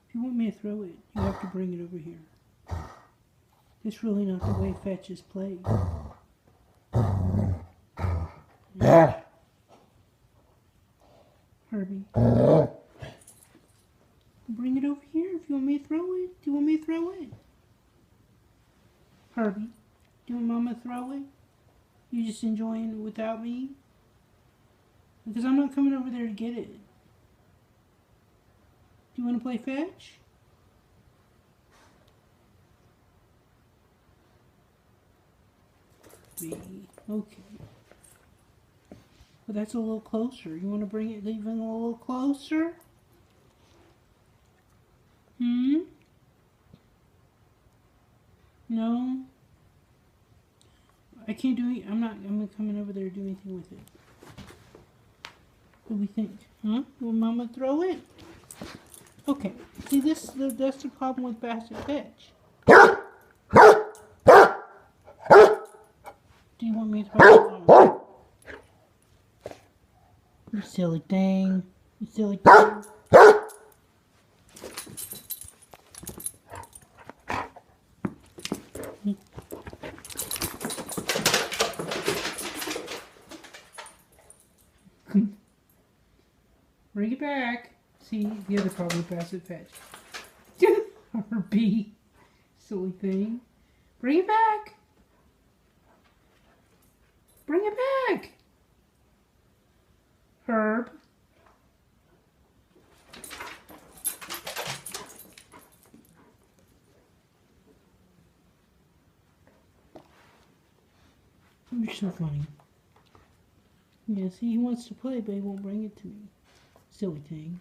If you want me to throw it, you have to bring it over here. That's really not the way fetch is played. Herbie. Bring it over here if you want me to throw it. Do you want me to throw it? Herbie, do you want Mama to throw it? You just enjoying it without me? Because I'm not coming over there to get it. Do you want to play fetch? Me. Okay. But that's a little closer. You want to bring it even a little closer? No? I can't do it. I'm not coming over there to do anything with it. What do we think? Huh? Will Mama throw it? Okay. See, that's the problem with Basset Fetch. Do you want me to throw it? You silly thing. You silly thing. Bring it back. See, the other problem with Basset Fetch. Or B. Silly thing. Bring it back. Bring it back. Herb. You're so funny. Yeah, see, he wants to play, but he won't bring it to me. Silly thing.